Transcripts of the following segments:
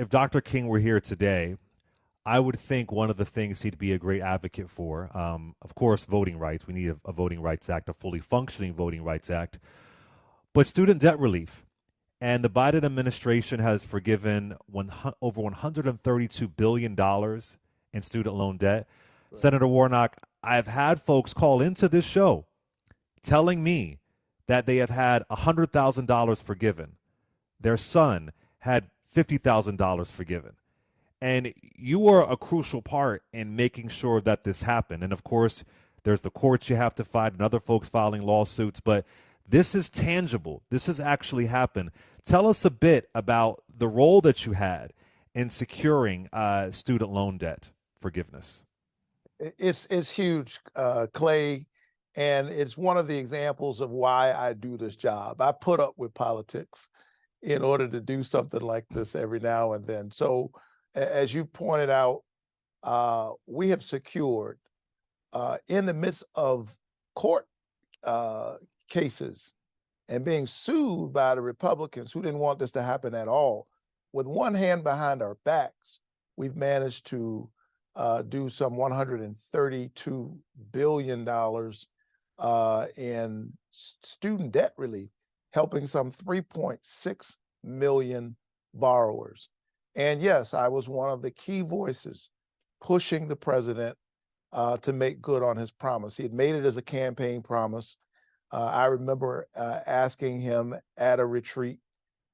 if Dr. King were here today, I would think one of the things he'd be a great advocate for, of course, voting rights. We need a Voting Rights Act, a fully functioning Voting Rights Act, but student debt relief. And the Biden administration has forgiven over $132 billion dollars in student loan debt. Right. Senator Warnock, I've had folks call into this show telling me that they have had $100,000 forgiven. Their son had $50,000 forgiven. And you were a crucial part in making sure that this happened. And of course, there's the courts you have to fight and other folks filing lawsuits, but this is tangible. This has actually happened. Tell us a bit about the role that you had in securing student loan debt forgiveness. It's huge, Clay, and it's one of the examples of why I do this job. I put up with politics in order to do something like this every now and then. So, as you pointed out, we have secured, in the midst of court cases and being sued by the Republicans who didn't want this to happen at all, with one hand behind our backs, we've managed to do some $132 billion in student debt relief, helping some 3.6 million borrowers. And yes, I was one of the key voices pushing the president to make good on his promise. He had made it as a campaign promise. I remember asking him at a retreat.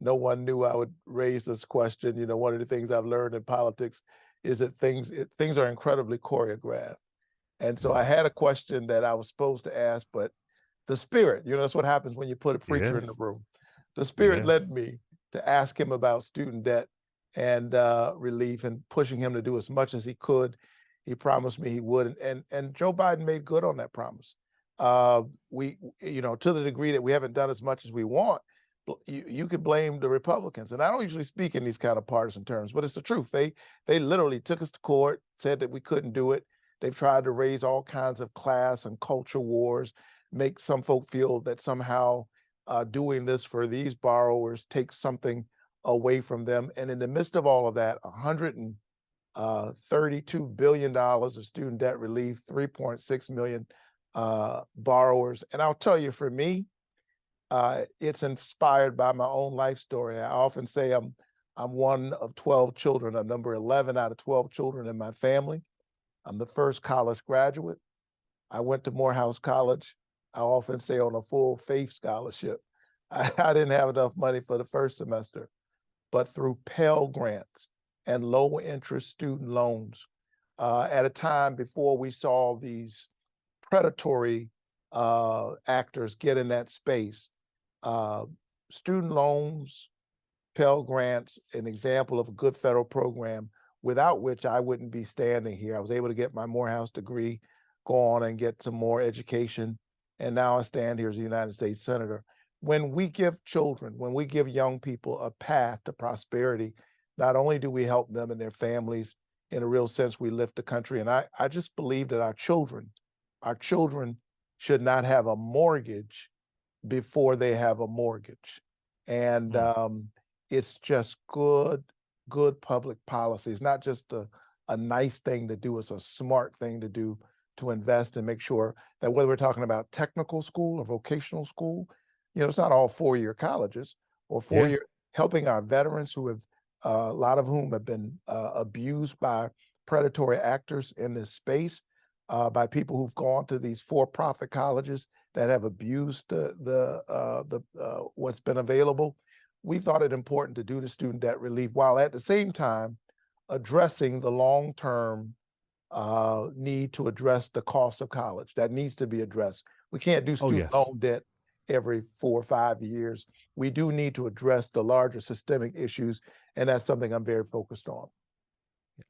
No one knew I would raise this question. You know, one of the things I've learned in politics is that things are incredibly choreographed. And so I had a question that I was supposed to ask, but the spirit, that's what happens when you put a preacher in the Yes. room. The spirit Yes. led me to ask him about student debt and relief, and pushing him to do as much as he could. He promised me he would, and Joe Biden made good on that promise. We, to the degree that we haven't done as much as we want, you could blame the Republicans. And I don't usually speak in these kind of partisan terms, but it's the truth. They literally took us to court, said that we couldn't do it. They've tried to raise all kinds of class and culture wars, make some folk feel that somehow doing this for these borrowers takes something away from them. And in the midst of all of that, $132 billion of student debt relief, 3.6 million borrowers. And I'll tell you, for me, it's inspired by my own life story. I often say I'm one of 12 children. I'm number 11 out of 12 children in my family. I'm the first college graduate. I went to Morehouse College. I often say on a full faith scholarship. I didn't have enough money for the first semester, but through Pell Grants and low interest student loans, at a time before we saw these predatory actors get in that space, student loans, Pell Grants, an example of a good federal program without which I wouldn't be standing here. I was able to get my Morehouse degree, go on and get some more education, and now I stand here as a United States Senator. When we give children, when we give young people a path to prosperity, not only do we help them and their families, in a real sense, we lift the country. And I just believe that our children should not have a mortgage before they have a mortgage. And it's just good public policy. It's not just a nice thing to do, it's a smart thing to do, to invest and make sure that whether we're talking about technical school or vocational school, it's not all four-year colleges or four-year, helping our veterans who have, a lot of whom have been abused by predatory actors in this space, by people who've gone to these for-profit colleges that have abused the what's been available. We thought it important to do the student debt relief while at the same time addressing the long-term need to address the cost of college. That needs to be addressed. We can't do student loan debt every 4 or 5 years. We do need to address the larger systemic issues, and that's something I'm very focused on.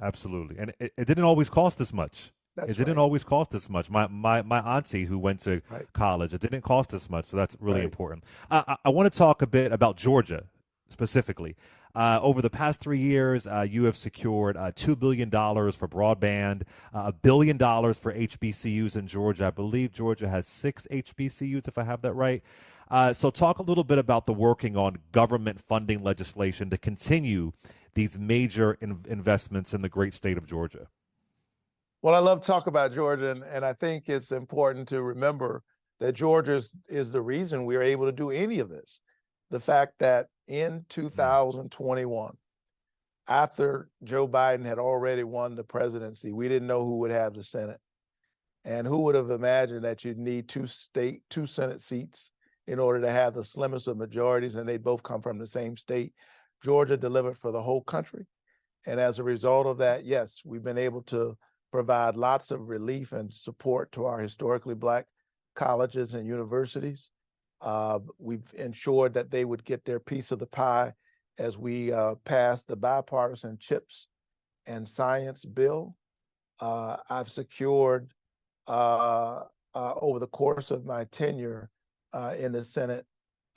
Absolutely. And it didn't always cost this much. That's It didn't right. always cost this much. My auntie who went to Right. college, it didn't cost this much. So that's really Right. important. I want to talk a bit about Georgia specifically. Over the past 3 years, you have secured $2 billion for broadband, $1 billion for HBCUs in Georgia. I believe Georgia has 6 HBCUs, if I have that right. So talk a little bit about the working on government funding legislation to continue these major investments in the great state of Georgia? Well, I love to talk about Georgia, and I think it's important to remember that Georgia is the reason we are able to do any of this. The fact that in 2021, after Joe Biden had already won the presidency, we didn't know who would have the Senate. And who would have imagined that you'd need two Senate seats in order to have the slimmest of majorities, and they both come from the same state. Georgia delivered for the whole country. And as a result of that, yes, we've been able to provide lots of relief and support to our historically Black colleges and universities. We've ensured that they would get their piece of the pie as we passed the bipartisan CHIPS and science bill. I've secured over the course of my tenure in the Senate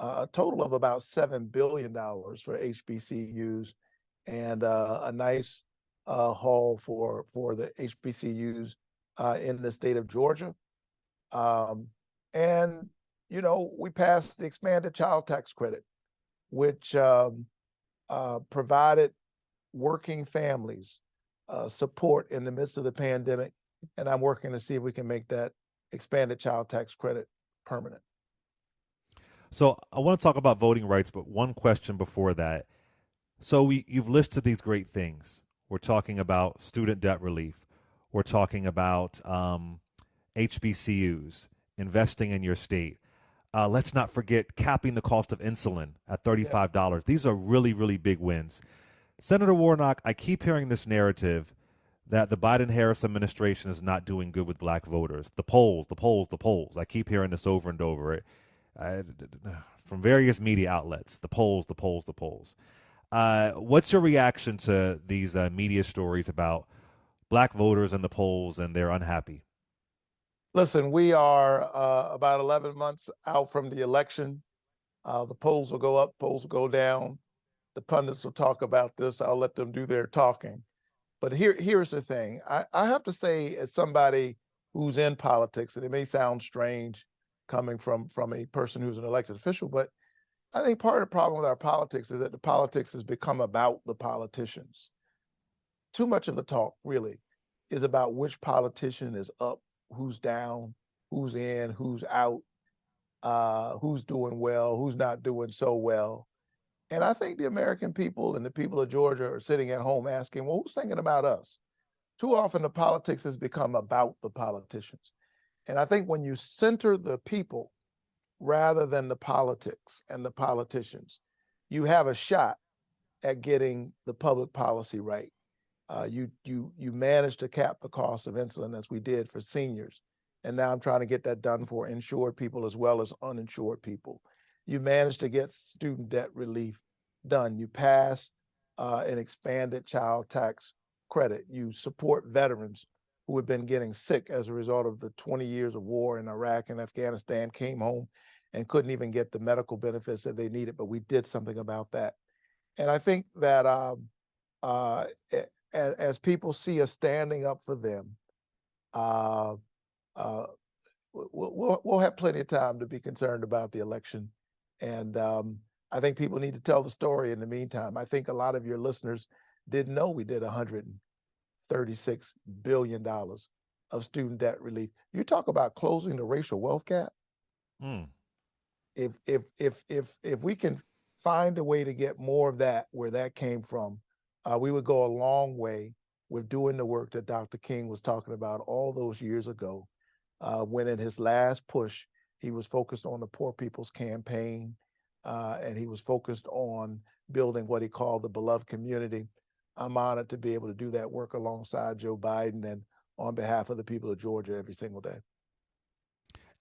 a total of about $7 billion for HBCUs, and a nice haul for the HBCUs in the state of Georgia. And, you know, we passed the expanded child tax credit, which provided working families support in the midst of the pandemic. And I'm working to see if we can make that expanded child tax credit permanent. So I want to talk about voting rights, but one question before that. So you've listed these great things. We're talking about student debt relief. We're talking about HBCUs, investing in your state. Let's not forget capping the cost of insulin at $35. Yeah. These are really, really big wins. Senator Warnock, I keep hearing this narrative that the Biden-Harris administration is not doing good with Black voters. The polls, the polls, the polls. I keep hearing this over and over from various media outlets. The polls, the polls, the polls. What's your reaction to these media stories about Black voters in the polls and they're unhappy? Listen, we are about 11 months out from the election. The polls will go up, polls will go down. The pundits will talk about this. I'll let them do their talking. But here's the thing. I have to say, as somebody who's in politics, and it may sound strange coming from a person who's an elected official, but I think part of the problem with our politics is that the politics has become about the politicians. Too much of the talk, really, is about which politician is up, who's down, who's in, who's out, who's doing well, who's not doing so well. And I think the American people and the people of Georgia are sitting at home asking, well, who's thinking about us? Too often the politics has become about the politicians. And I think when you center the people rather than the politics and the politicians, you have a shot at getting the public policy right. You managed to cap the cost of insulin, as we did for seniors. And now I'm trying to get that done for insured people as well as uninsured people. You managed to get student debt relief done. You passed an expanded child tax credit. You support veterans who have been getting sick as a result of the 20 years of war in Iraq and Afghanistan, came home and couldn't even get the medical benefits that they needed, but we did something about that. And I think that as people see us standing up for them, we'll have plenty of time to be concerned about the election. And I think people need to tell the story in the meantime. I think a lot of your listeners didn't know we did $136 billion of student debt relief. You talk about closing the racial wealth gap. If we can find a way to get more of that where that came from, we would go a long way with doing the work that Dr. King was talking about all those years ago, when in his last push, he was focused on the Poor People's Campaign, and he was focused on building what he called the beloved community. I'm honored to be able to do that work alongside Joe Biden and on behalf of the people of Georgia every single day.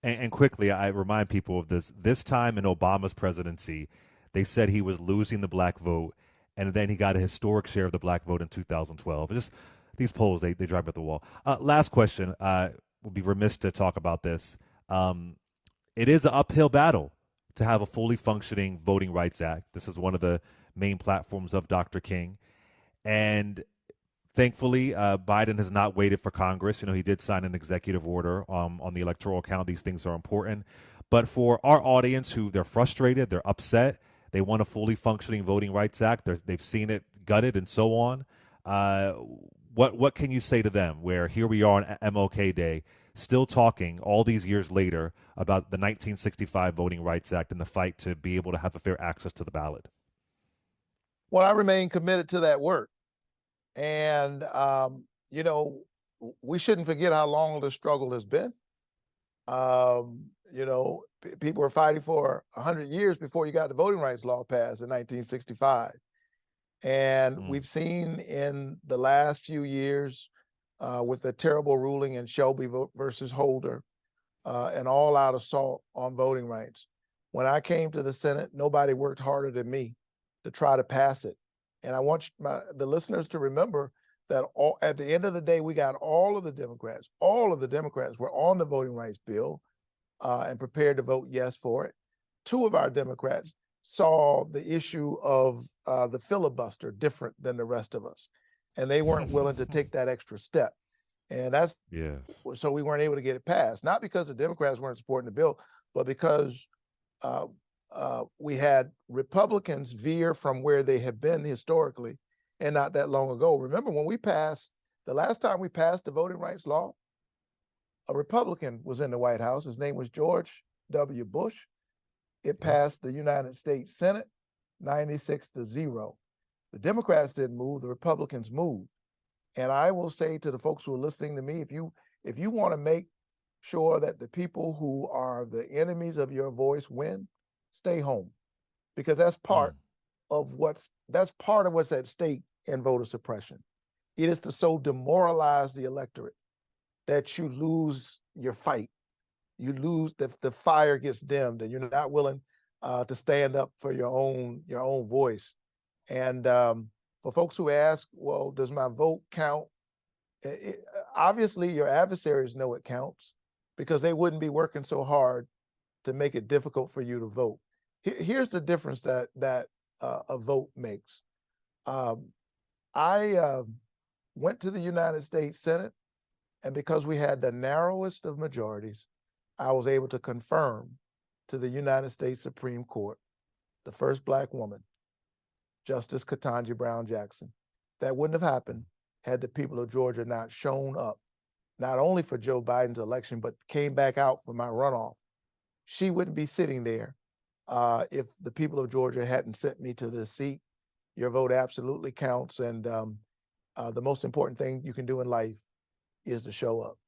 And quickly, I remind people of this. This time in Obama's presidency, they said he was losing the Black vote, and then he got a historic share of the Black vote in 2012. Just these polls, they drive me up the wall. Last question. We'll be remiss to talk about this. It is an uphill battle to have a fully functioning Voting Rights Act. This is one of the main platforms of Dr. King. And thankfully, Biden has not waited for Congress. You know, he did sign an executive order on the Electoral Count. These things are important. But for our audience who they're frustrated, they're upset, they want a fully functioning Voting Rights Act. They've seen it gutted and so on. Uh, what can you say to them? Where here we are on MLK Day, still talking all these years later about the 1965 Voting Rights Act and the fight to be able to have a fair access to the ballot. Well, I remain committed to that work. And, we shouldn't forget how long the struggle has been. People were fighting for 100 years before you got the voting rights law passed in 1965. And we've seen in the last few years with the terrible ruling in Shelby versus Holder, an all-out assault on voting rights. When I came to the Senate, nobody worked harder than me to try to pass it. And I want the listeners to remember that at the end of the day, we got all of the Democrats were on the voting rights bill and prepared to vote yes for it. Two of our Democrats saw the issue of the filibuster different than the rest of us, and they weren't willing to take that extra step. And so we weren't able to get it passed, not because the Democrats weren't supporting the bill, but because we had Republicans veer from where they have been historically and not that long ago. Remember when the last time we passed the voting rights law, a Republican was in the White House. His name was George W. Bush. It passed the United States Senate 96-0. The Democrats didn't move, the Republicans moved. And I will say to the folks who are listening to me, if you want to make sure that the people who are the enemies of your voice win, stay home, because that's part of what's at stake in voter suppression. It is to so demoralize the electorate that you lose your fight. You lose, the fire gets dimmed, and you're not willing to stand up for your own voice. And for folks who ask, well, does my vote count? Obviously, your adversaries know it counts because they wouldn't be working so hard to make it difficult for you to vote. Here's the difference that a vote makes. I went to the United States Senate, and because we had the narrowest of majorities, I was able to confirm to the United States Supreme Court the first Black woman, Justice Ketanji Brown Jackson. That wouldn't have happened had the people of Georgia not shown up, not only for Joe Biden's election, but came back out for my runoff. She wouldn't be sitting there if the people of Georgia hadn't sent me to this seat. Your vote absolutely counts. And the most important thing you can do in life is to show up.